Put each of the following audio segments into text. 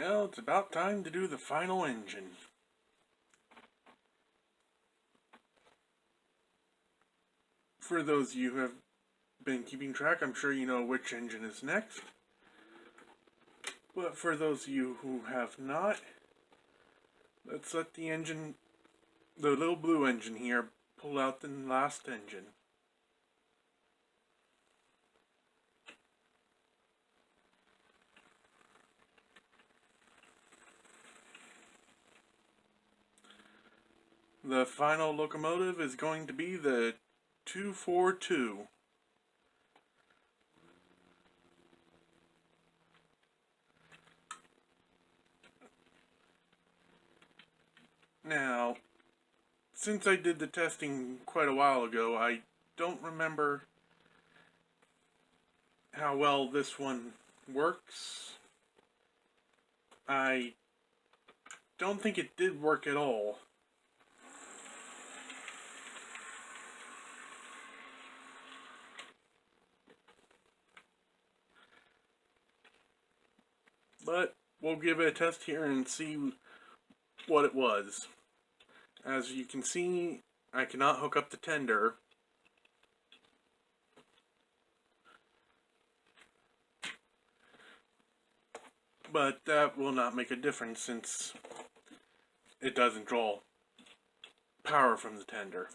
Well, it's about time to do the final engine. For those of you who have been keeping track, I'm sure you know which engine is next. But for those of you who have not, let's let the little blue engine here, pull out the last engine. The final locomotive is going to be the 242. Now, since I did the testing quite a while ago, I don't remember how well this one works. I don't think it did work at all. But we'll give it a test here and see what it was. As you can see, I cannot hook up the tender. But that will not make a difference since it doesn't draw power from the tender.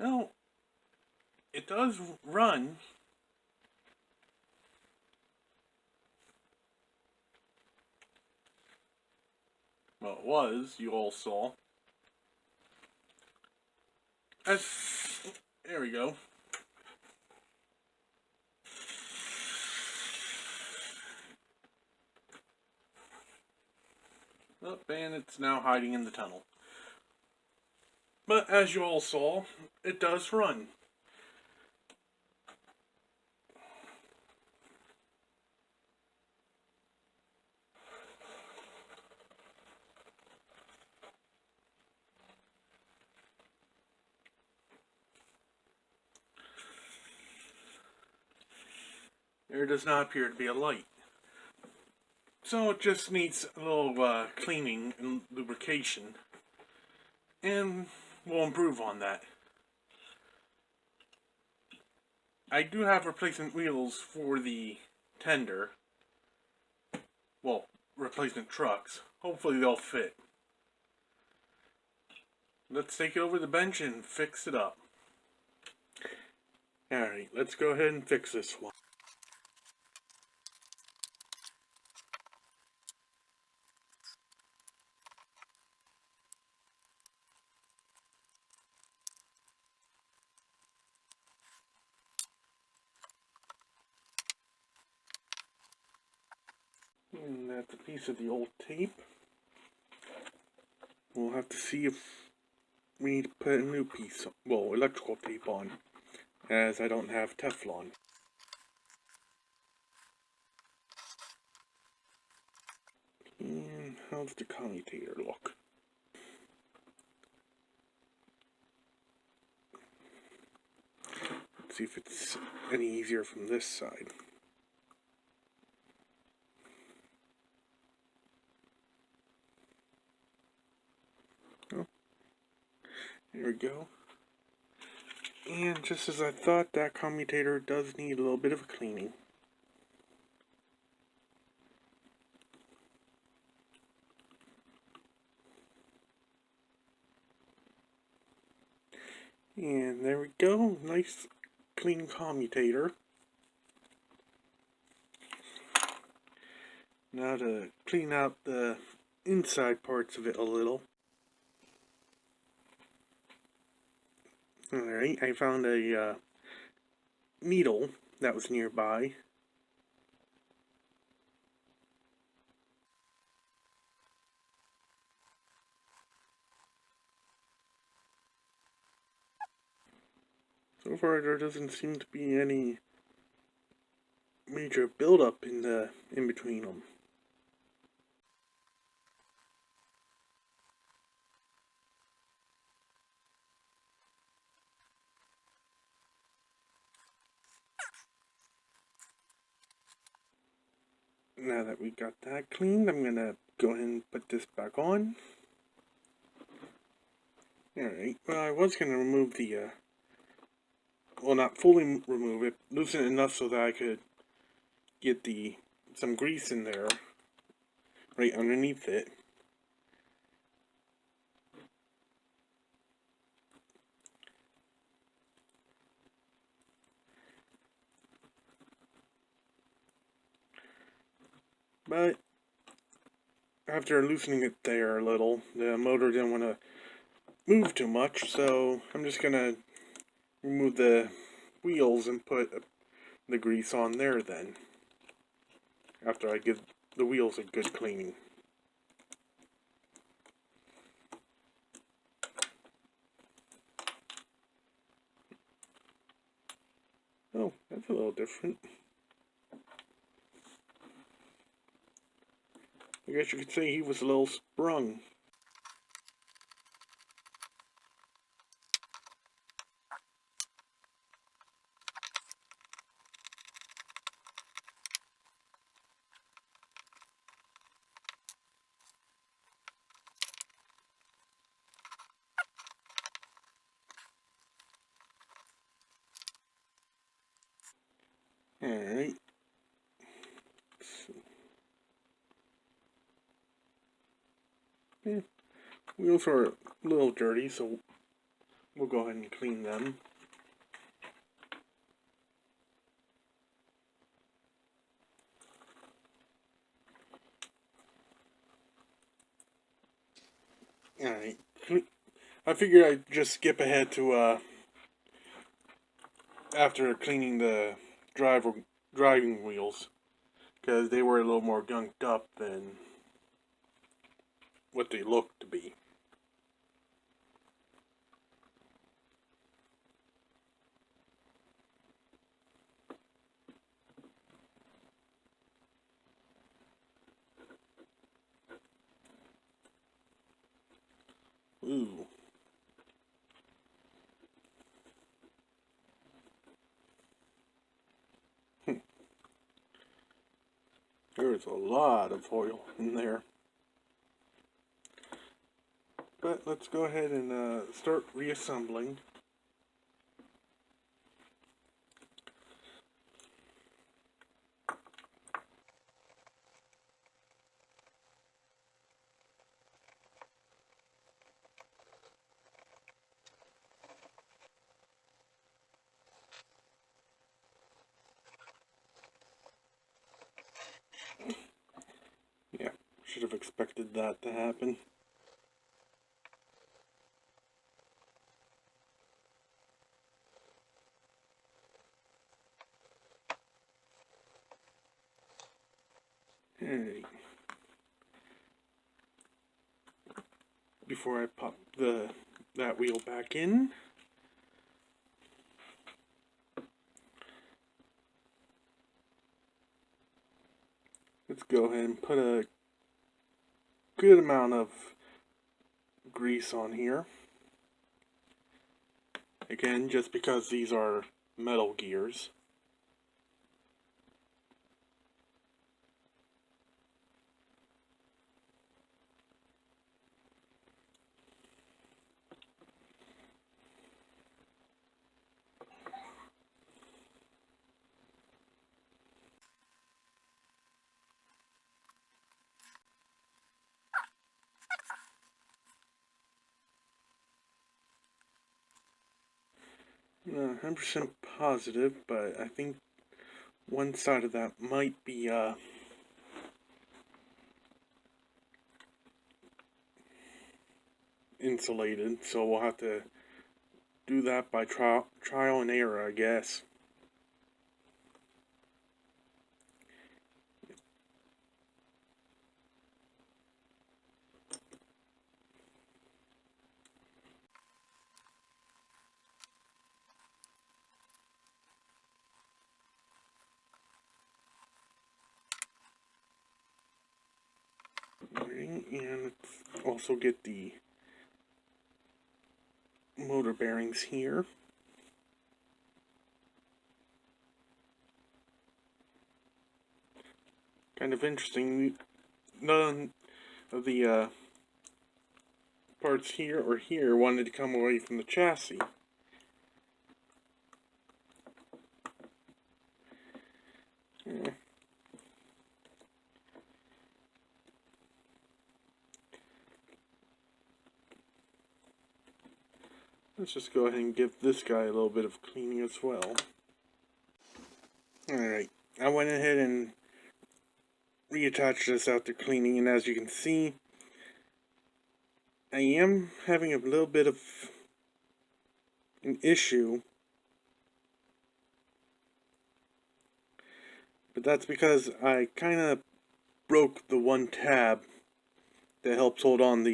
Well, it does run. Well, it was, you all saw. There we go. Oh, and it's now hiding in the tunnel. But as you all saw, it does run. There does not appear to be a light. So it just needs a little cleaning and lubrication. And we'll improve on that. I do have replacement wheels for the tender. Well, replacement trucks. Hopefully they'll fit. Let's take it over the bench and fix it up. Alright, let's go ahead and fix this one. And that's a piece of the old tape. We'll have to see if we need to put a new piece, well, electrical tape on, as I don't have Teflon. And how's the commutator look? Let's see if it's any easier from this side. Oh, there we go. And just as I thought, that commutator does need a little bit of a cleaning. And there we go, nice clean commutator. Now to clean out the inside parts of it a little. Alright, I found a needle that was nearby. So far there doesn't seem to be any major buildup in between them. Now that we got that cleaned, I'm gonna go ahead and put this back on. Alright, well I was gonna remove the, well not fully remove it, loosen it enough so that I could get some grease in there, right underneath it. But after loosening it there a little, the motor didn't want to move too much, so I'm just gonna remove the wheels and put the grease on there then, after I give the wheels a good cleaning. Oh, that's a little different. I guess you could say he was a little sprung. Alright. Yeah, wheels are a little dirty, so we'll go ahead and clean them. Alright. I figured I'd just skip ahead to, after cleaning the driving wheels, because they were a little more gunked up than what they looked to be. Ooh. There's a lot of oil in there. But let's go ahead and start reassembling. Yeah, should have expected that to happen. Alright. Before I pop that wheel back in, let's go ahead and put a good amount of grease on here. Again, just because these are metal gears. Not 100% positive, but I think one side of that might be insulated, so we'll have to do that by trial and error, I guess. Alright, and let's also get the motor bearings here. Kind of interesting, none of the parts here or here wanted to come away from the chassis. Yeah. Let's just go ahead and give this guy a little bit of cleaning as well. Alright, I went ahead and reattached this after cleaning, and as you can see, I am having a little bit of an issue, but that's because I kind of broke the one tab that helps hold on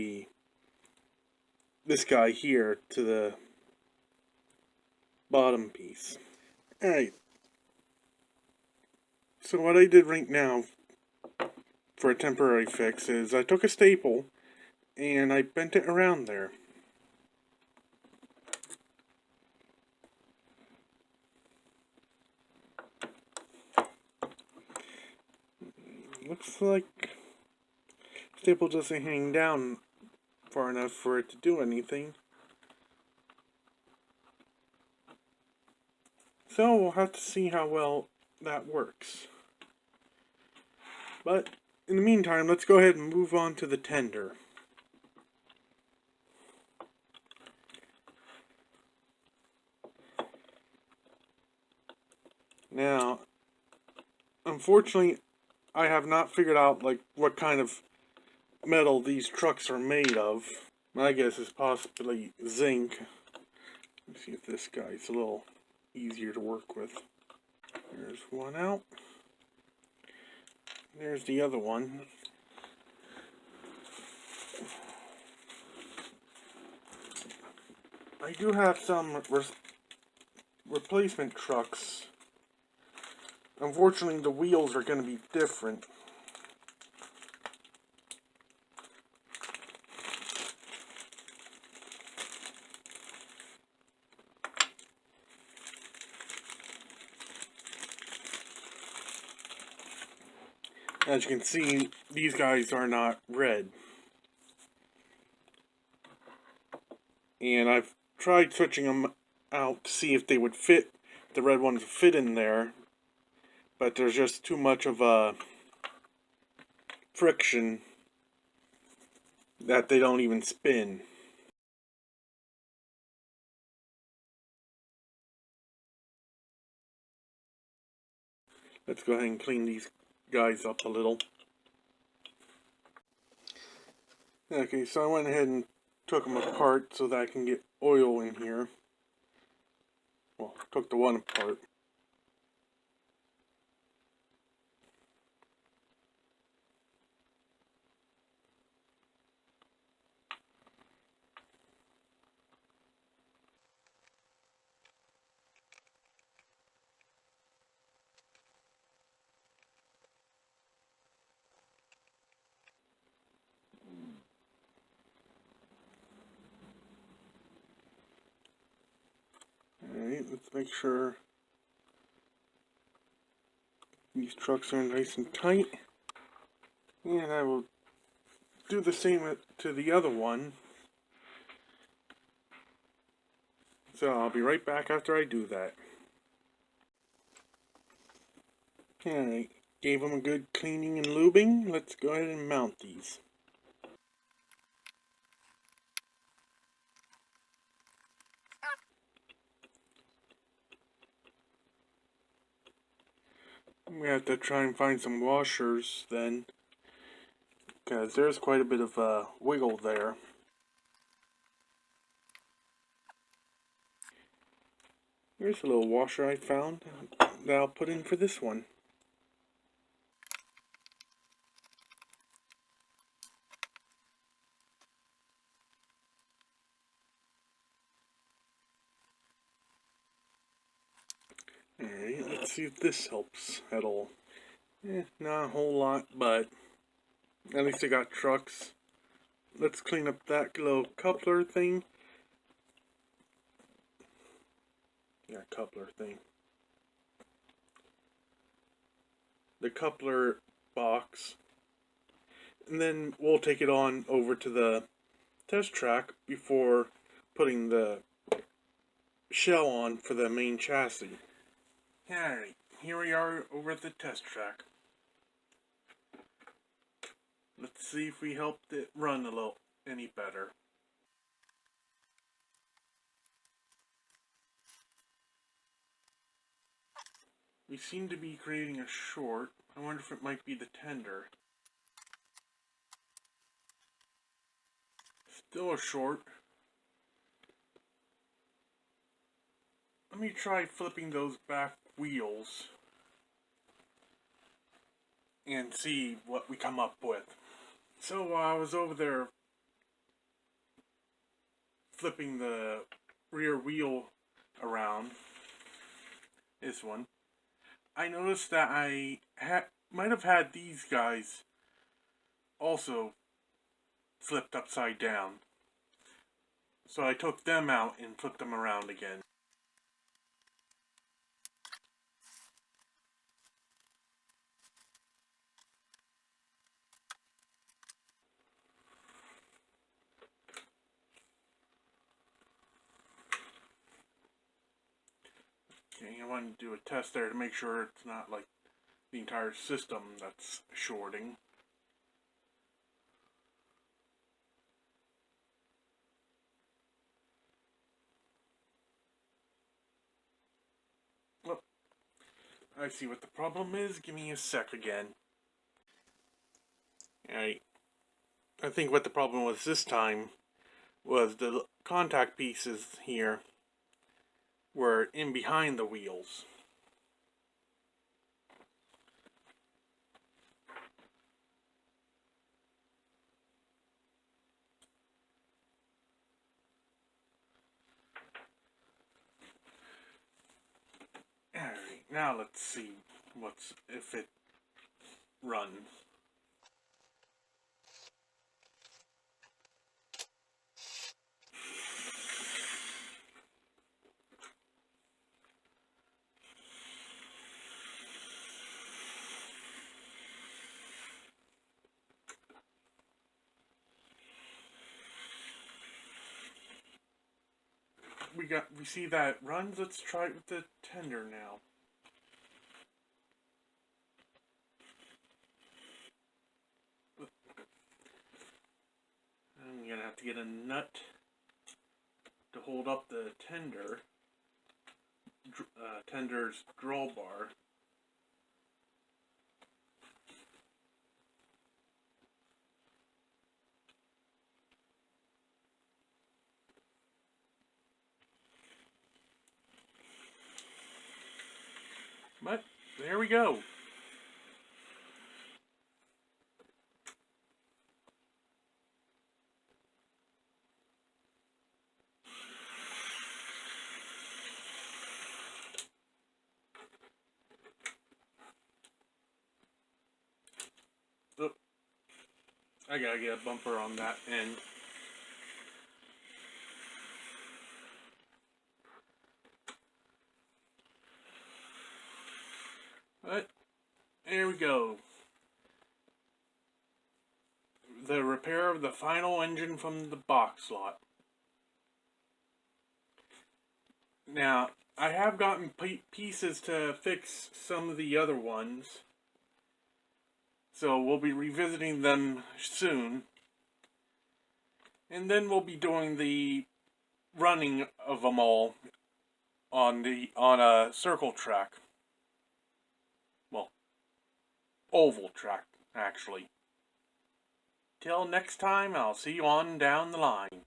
this guy here to the bottom piece. Alright, so what I did right now for a temporary fix is I took a staple and I bent it around there. Looks like staple doesn't hang down far enough for it to do anything. So we'll have to see how well that works. But in the meantime, let's go ahead and move on to the tender. Now, unfortunately, I have not figured out like what kind of metal these trucks are made of. My guess is possibly zinc. Let's see if this guy's a little easier to work with. There's one out. There's the other one. I do have some replacement trucks. Unfortunately, the wheels are going to be different. As you can see, these guys are not red. And I've tried switching them out to see if they would fit, the red ones would fit in there. But there's just too much of a friction that they don't even spin. Let's go ahead and clean these guys up a little. Okay, so I went ahead and took them apart so that I can get oil in here. Well, took the one apart. Alright, let's make sure these trucks are nice and tight. And I will do the same to the other one. So I'll be right back after I do that. Alright, gave them a good cleaning and lubing. Let's go ahead and mount these. I'm gonna have to try and find some washers then, because there's quite a bit of wiggle there. Here's a little washer I found that I'll put in for this one. Alright, let's see if this helps at all. Not a whole lot, but at least I got trucks. Let's clean up that little coupler thing. Yeah, coupler thing. The coupler box. And then we'll take it on over to the test track before putting the shell on for the main chassis. Alright, here we are over at the test track. Let's see if we helped it run a little any better. We seem to be creating a short. I wonder if it might be the tender. Still a short. Let me try flipping those back wheels and see what we come up with. So while I was over there flipping the rear wheel around, this one, I noticed that I might have had these guys also flipped upside down. So I took them out and flipped them around again. Okay, I wanted to do a test there to make sure it's not like the entire system that's shorting. Oh, I see what the problem is. Give me a sec again. Alright, I think what the problem was this time was the contact pieces here were in behind the wheels. Alright, now let's see if it runs. We see that it runs. Let's try it with the tender now. I'm gonna have to get a nut to hold up the tender's drawbar. But there we go. Oh, I gotta get a bumper on that end. But there we go. The repair of the final engine from the box lot. Now, I have gotten pieces to fix some of the other ones, so we'll be revisiting them soon. And then we'll be doing the running of them all on a circle track. Well, oval track, actually. Till next time, I'll see you on down the line.